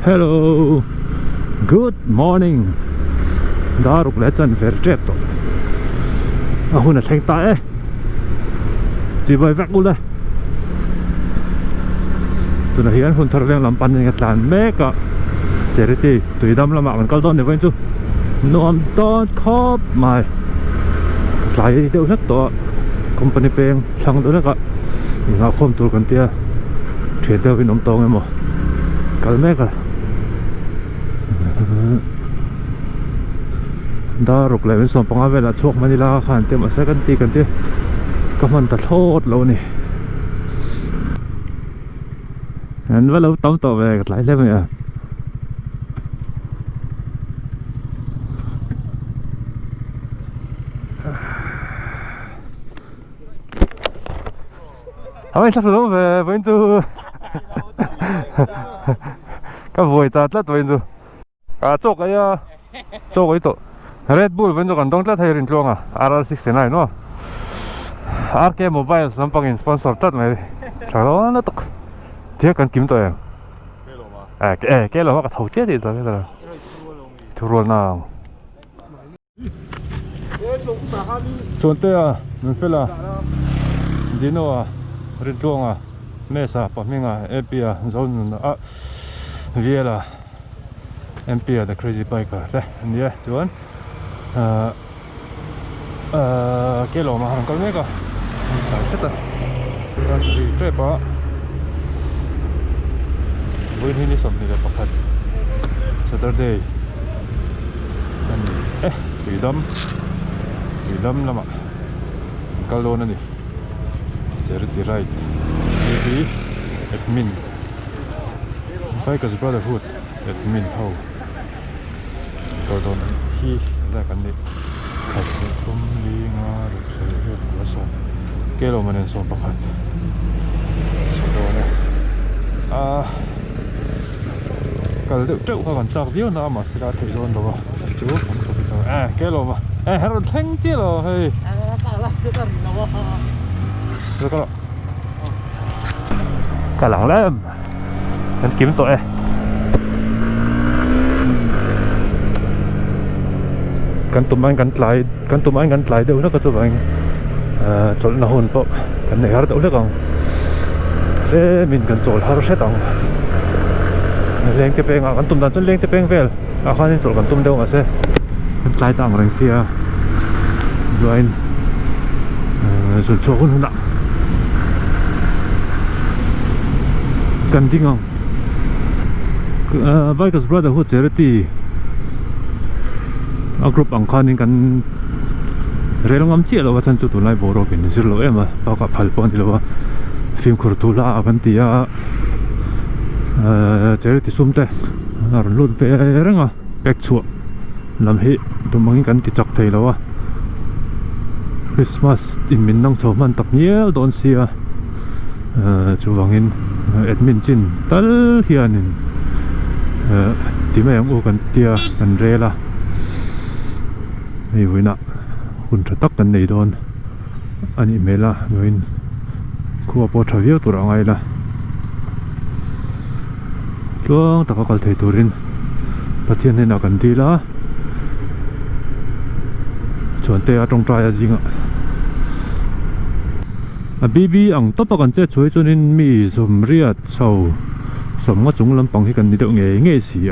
Hello, good morning. Daruk lechan vergetto. Ahuna thengta chỉ bởi vác luôn đây. Tụi nó hiến hôn thở vang làm pan những cái mẹ cả. Chỉ thì tụi đâm làm mạng câu đón để vậy chứ. Nó đón khóc mày. Lại đều rất to. Company peng sang đó cả. Ngã không tụi con tia. Chuyện theo cái nông tông em mà. Cái mẹ cả. Daruk lại bên sông Panga về là chuộc Manila khăn tiệm ở sẽ cần tí có mình thật thốt lâu nè anh vẫn lâu tóm tàu về lại lên rồi anh sắp sửa về với chú cái vội ta rất với chú chỗ cái tổ Red Bull vẫn còn đông rất hay rin luôn à RR69 nó RK Mobile sampangin sponsor tat mai chalo na tok thia kan kim to em ke lo ka thau che di to cái thurol na chon te a nun fela dino a rin tuang a mesa paminga epia zone a viela MP the crazy biker te nie chuan cái lỗ mà hàng con biết à phải xếp ra thì chơi bỏ với hình như sầm thì là bọc thật Saturday bị đâm lắm ạ cái lỗ này charity right maybe admin Bikers Brotherhood admin how cái lỗ này khi ra cái này thật sự không đi ngã được sự việc của sông cái lỗ mình sông bạc hạt sông đó này cái lỗ trâu các bạn chắc biết nó mà sẽ ra thấy luôn đâu chú không có biết đâu cái lỗ mà hết rồi thanh chứ rồi hay cái lỗ lắm anh kiếm tộiกันตุ่มอันกันไหลเดี๋ยวนักก็จะไปจอดหน้าหุ่นปะกันในฮาร์ดเอาเล็กอ่ะเซ่มินกันจอดฮาร์ดเซตังเลี้ยงเตะเปงอ่ะกันตุ่มดันจนเลี้ยงเตะเปงเวลอาคารนี้จอดกันตุ่มเดียวอ่ะเซ่กันไหลต่างแรงเสียด้วยสุดโชว์หุ่นหนักกันดิ้งอ่ะBikers Brotherhood charity group ang kanin kan relong am chi lo wa chan chu tu lai boro kin zir lo ema pa ka phal pon lo wa film khur tu la avan tia charity sumte ar lut ve renga pek chu lam hi tu mangin kan ti chak thei lo wa Christmas in min nang chaw man tak niel don sia chu wangin admin chin tal hianin ti mai ang u kan tia kan relaนี่วินะคุณจะตักกันในโดนอันนี้เมล่าวินคัวปอทวีตัวอะไรล่ะช่วงตะกัลเทตุรินประเทศนี้นักกันดีละชวนเตะตรงใจจริงอ่ะบีอังตบกันเจ้าช่วยจนมีสมเรียดเศร้าสมว่าจงลำปังที่กันนี่เดี๋ยวเงี้ยเสีย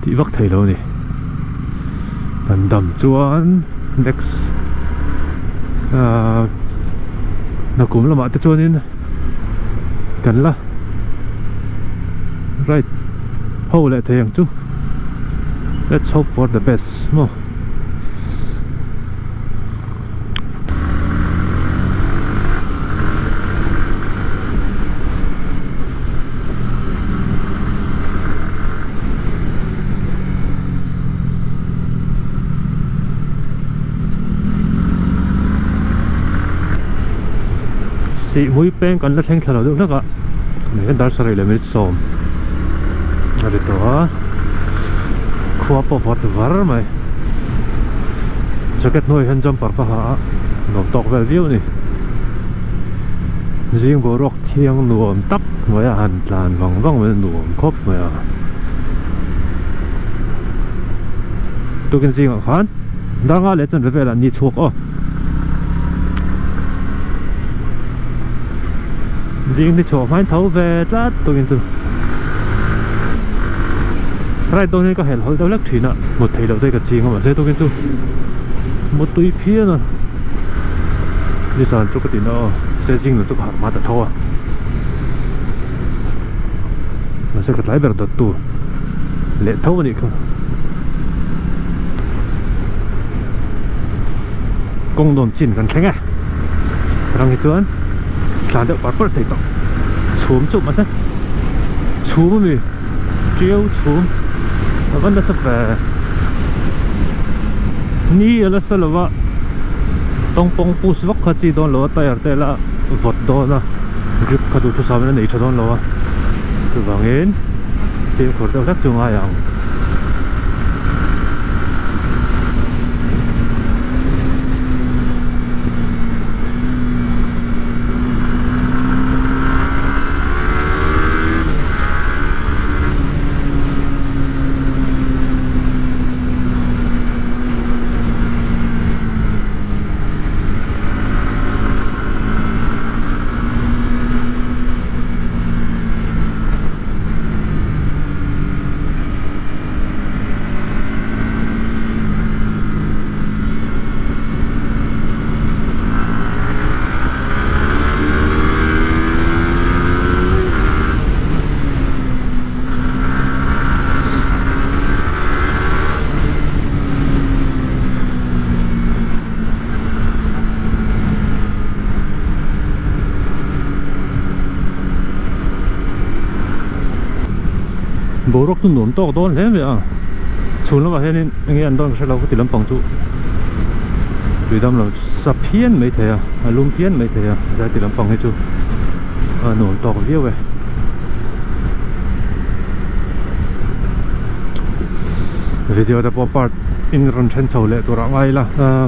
ที่วักไทยแล้วนี่กันดำจวน next นักกุมละมาแต่จวนนี้กันละ right โหเลยเทียงจุ let's hope for the best มั้งสีมุ้ยเป้งกันแล้วแทงทะเลาะด้วยนะครับนี่กันดาร์สไรเลยไม่ได้ซ้อมอะไรตัวขวบพอฟัดวาร์ไหมแจ็คเก็ตน้อยเห็นจำปากก็หาหนอนตอกเวลวิวนี่ riêng bộ rock thiêng nuông tắc với hàn làn vòng vòng với nuông khốp với tôi cần riêng ở khán đang ngã lệ chân về là nhị chuộc riêng thì chuộc máy thấu về lát tôi cần từ cái tôi nên có hệ hội đâu lắc thủy nè một thầy đầu tay cả riêng mà dễ tôi cần từ một túi phía nè đi sang chỗ cái tiền đó sẽ riêng là tôi học mà thâu mà sẽ cái lái về được tu lệ thâu này không công đồng chín gần thánh rằng cái chuyện làm được bắt thầy tao chúm chụp mà sao chúm mình chiếu chúm nó vẫn là sắp về ni là sao là vậy tông phong pus vóc khát chi đón lúa tay ở đây là vật đó na grip khát đủ thứ sao nên để cho đón lúa từ vàng in thì khỏi đâu rất chung ai à bộ rock tu nổm to đón thế vậy à xuống nó vào thế nên nghe anh đón sẽ lâu có tiền lắm bằng chú vì đâm là sập phiến mấy thế à lung phiến mấy thế à ra tiền lắm bằng hết chú nổm to viết vậy video đã bỏ part in run chen sầu lệ tổ rạng ai là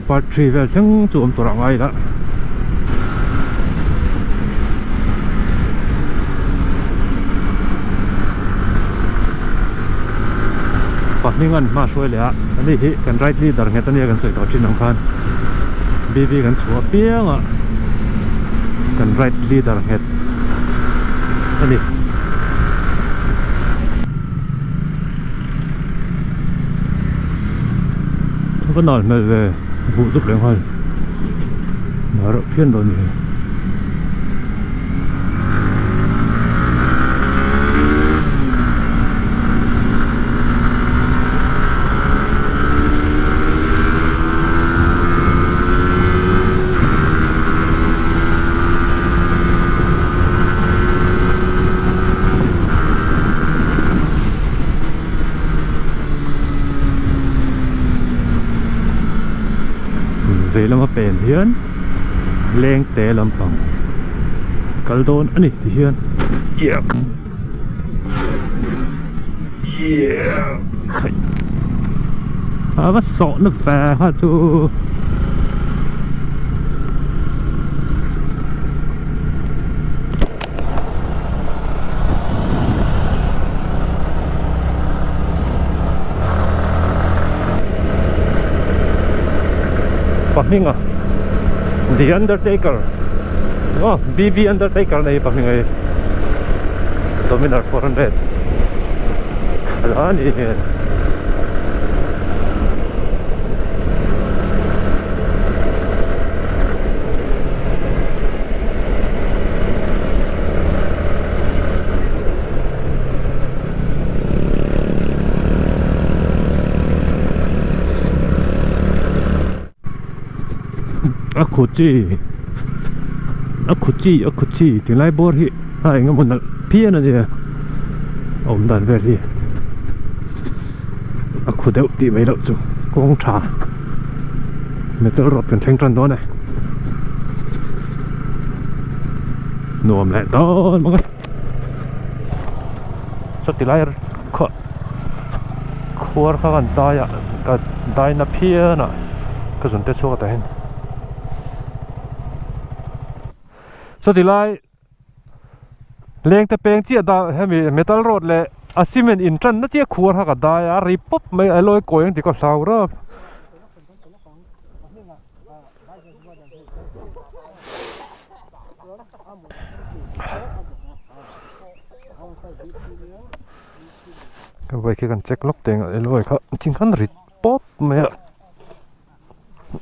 part 3 về sáng chú tổ rạng ai đóนี่กันมาช่วยเลยอ่ะอันนี้ฮิกันไรที่ดังเงี้ยตอนนี้กันสวยต่อชิ้นของพันบีกันชัวเปี้ยงอ่ะกันไรที่ดังเงี้ยอันนี้ก็นอนมาเลยบุตุกเลี้ยงพันมาเราเพี้ยนโดนเลยvề làm bền hiến lên té làm bằng cái đồn anh thì hiến yeah bắt sọ nó phè hả chú Pahinga The Undertaker BB Undertaker na ipahinga Dominar 400 kalaan Akuchi tiếng lai bor hi hai ngam một pia na dia om dan ve đi aku deu ti mai lo chu kong cha metal rot kan cheng tran do này nuam lại đó mọi người sao ti lai kho khuar kha kan ta ya ka dai na pia na ka zon te chu ka ta hen so ti lai leng te peng chi da hemi metal rod le a cement in tran na che khuar ha ka da ya ri pop mai aloi koing ti ko sau ra cái vậy khi cần check lock tiền ở lối khác chính hắn rít pop mẹ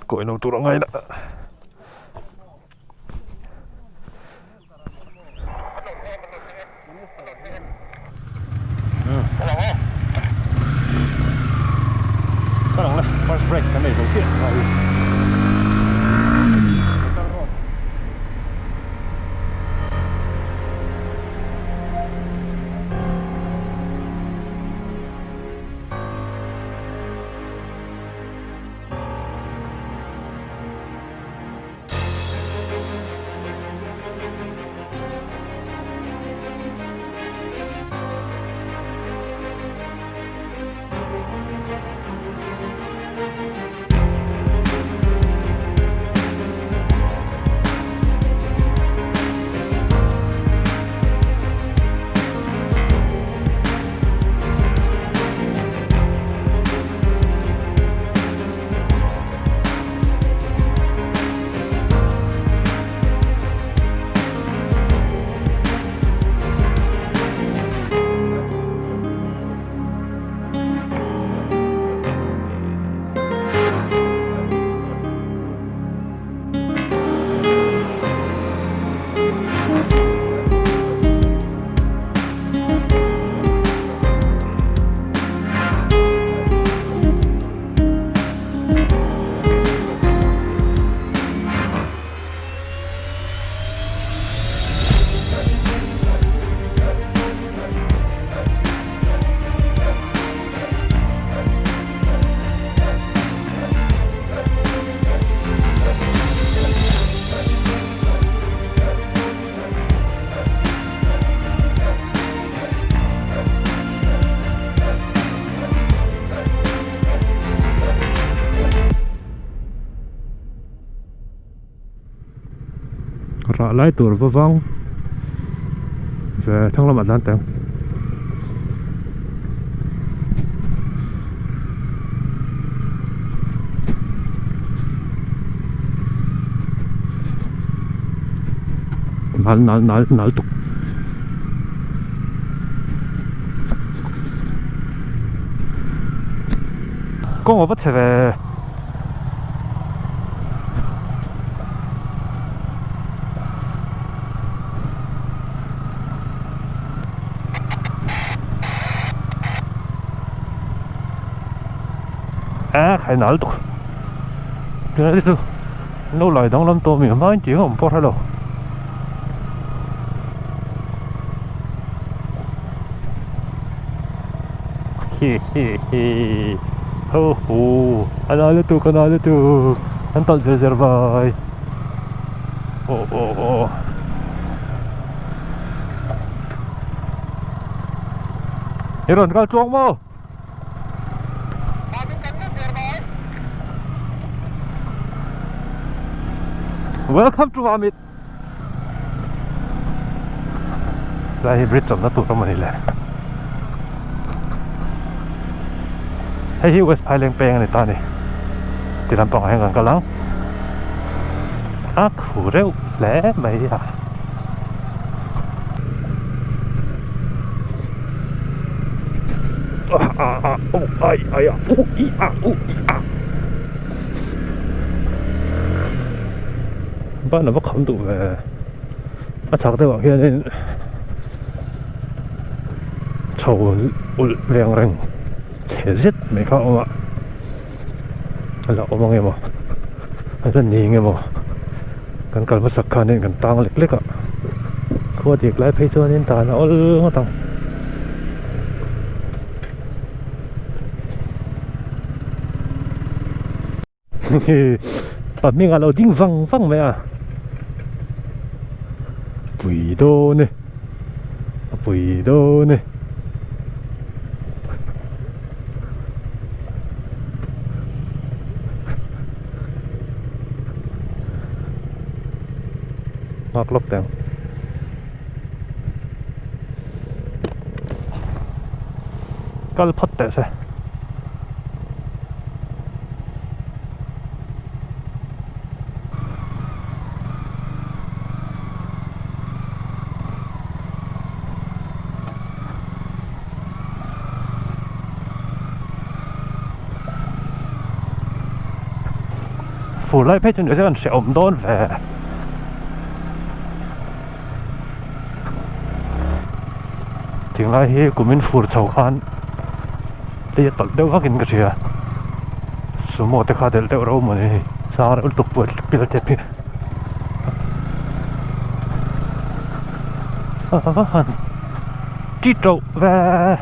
cội nấu tụi nó ngay đó có đồng này first break cái này đầu tiên rồi ra lại tour vô vong về thăng long mặt lan tèng nal tục con ở vắt xe về khai nál tục cái này tu lâu lại đông lắm tôi mình nói chỉ không bỏ ra đâu hi hi hi ho ho anh tu anh tao reservai oh Iron kal chuông mo welcome to Amit lại bridge on tụi nó mình lại hay hi West Pine Peng này ta này thì làm bằng hàng gần lắm khủ rêu lẽ mày à ai bạn nó vẫn không đủ về chắc tới bảo kia nên chầu vàng rừng chế giết mấy con ạ là ôm nghe mà anh nhìn nghe mà cần cần một sắc khăn nên cần tăng lịch lịch ạ có thiệt lại phải cho nên ta nó nó tăng bạn mình là tiếng văng văng mày à quỷ đô nè mark lockdown kal phat te se phủ lại phết chân nữa sẽ còn sẽ ổn đón về tiếng lại hi của mình phủ chầu khan bây giờ tận đâu vác in cái gì à số một cái khá del đâu đâu mà này sao lại tục bớt pil tép vác hẳn chỉ trâu về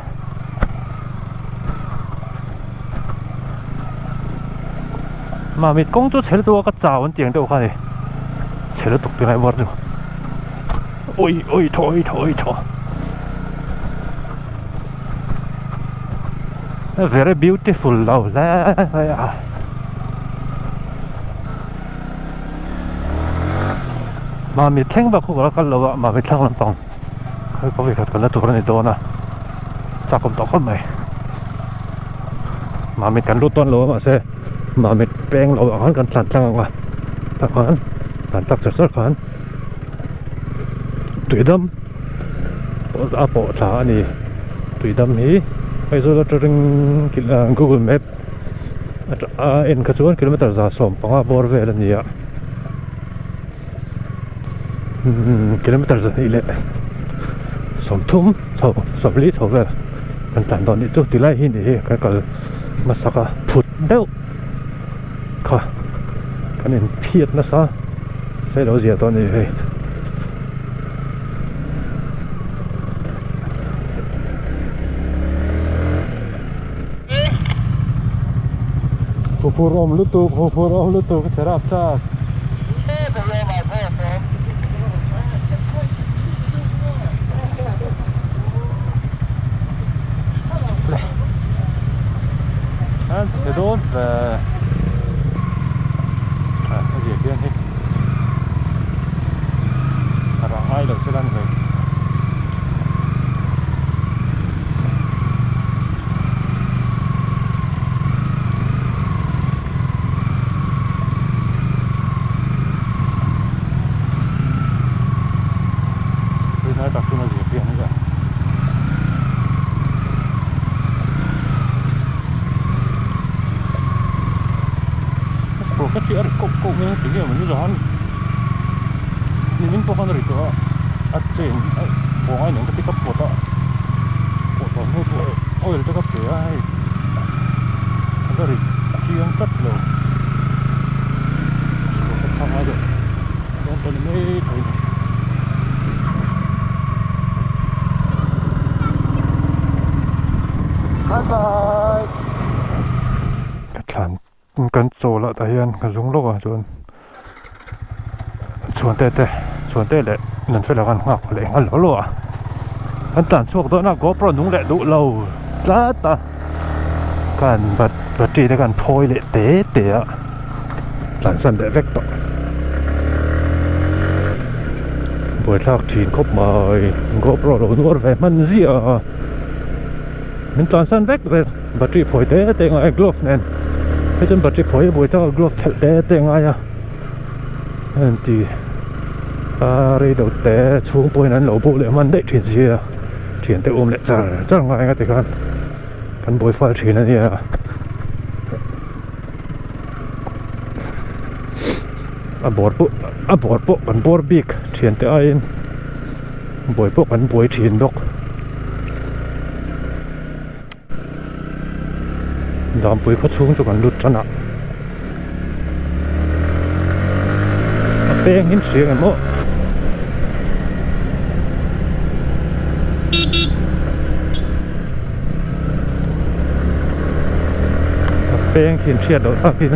mà mình công作车都个早稳定都快车都读来玩着oi thôi very beautiful lâu là mà mình thèn vào khu cái lâu mà mình thèn lắm tòng có việc cái là tụi này đó nè sao cũng tao không mày mà mình cần lút toan lâu mà xe mà mình bèn lâu ở gần sẵn sàng mà các bạn chắc chắn kan tùy đâm bộ trả này tùy đâm hi bây giờ là trên Google Maps in cái chỗ km ra sớm bằng bor về là nhiều km ra ile sớm thum sớm lý sớm về mình chọn đó đi chỗ tí lại hi này cái masaka phút đâu cả cái này phiệt nó sao sẽ đâu gì đó này vậy Hoforom lutu cerap cak. And het on gì kia đi. Orang ai được sẽ làm vậy. Đặc trưng là gì kia nữa kìa. Bộ cái chuyện cục như thế kia mà như giòn. Mình có con rồi đó. Trên bộ ai những cái pick up bộ đó. Bộ đó như thế. Ôi cái cấp kia ai. Cái rồi chuyên cất rồi. Bộ cái thằng ai rồi. Còn còn mấy thôi. Bye bye. Cái cần chỗ lại tại hiện cái giống lúc à chuồn tê lệ nên phải là gan ngọc lệ ngon lỗ lỗ à anh tản suộc đó nó có pro nung lệ đủ lâu rất ta cần bật trị để cần phôi lệ tế á tản sân để vector buổi thạc chín khóc mời GoPro đồ nuốt về mình gì à mình toàn sân vector rồi bật trị phôi tế ngay glove nên cái chân bật trị phôi buổi thạc glove tế ngay à anh thì đây đầu té xuống tôi nắn lỗ bộ lệ man đấy chuyển gì à chuyển tới ôm lệ chắc ngay cái thì căn bồi phơi chuyển này à bột bộ căn bột big chuyển tới ai bồi bộ căn bồi chuyển đốc đám bồi phát xuống cho căn lụt chân ạ bèn hin xuyên em mộ bèn hin xuyên đâu à hin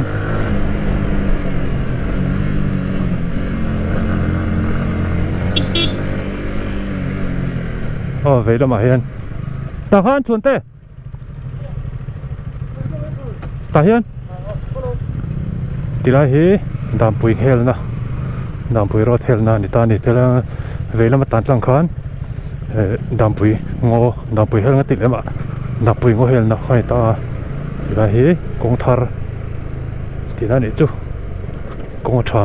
vậy đó mà hiền ta khan chuồn tê ta hiền thì lại hi đam bùi hell na đam bùi rót hell na ta ni thế là vậy là mà tan chẳng khan đam bùi ngô đam bùi hell ngắt tịt em ạ na pui ngo hel na khai ta ra hi kong thar tina ni chu kong tha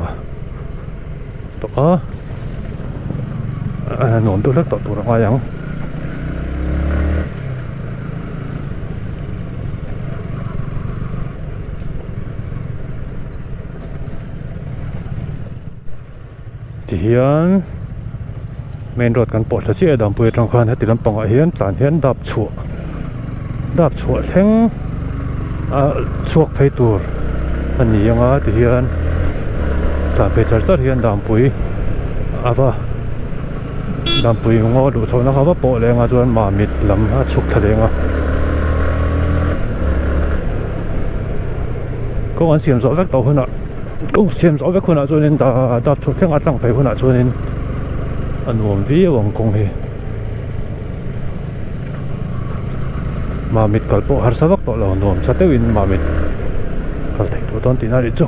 to a non tu lak to tu ra yang chỉ hiền main road kan pawh thla chi adam pui tang khan heti lampang ah hian tlan hian dap chhuah thleng chuak phei tur ani anga ti hian tlan phei char hian dam pui ava dam pui ngo du chona khawa pawh lenga chuan ma mit lam a chuk thlenga ko an siam zo vek to huna ko siam zo vek huna chuanin da dap chhuak thleng atlang phei huna chuanin an nuam vi awang kong hi ma mit kalpo har savak to lo nuam chatewin ma mit kal thei tu ton tina ri chu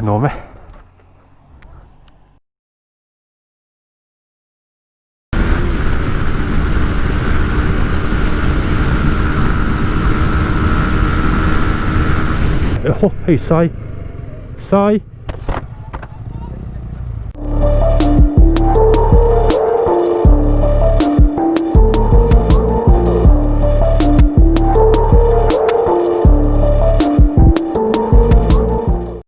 nuam me oh hey sai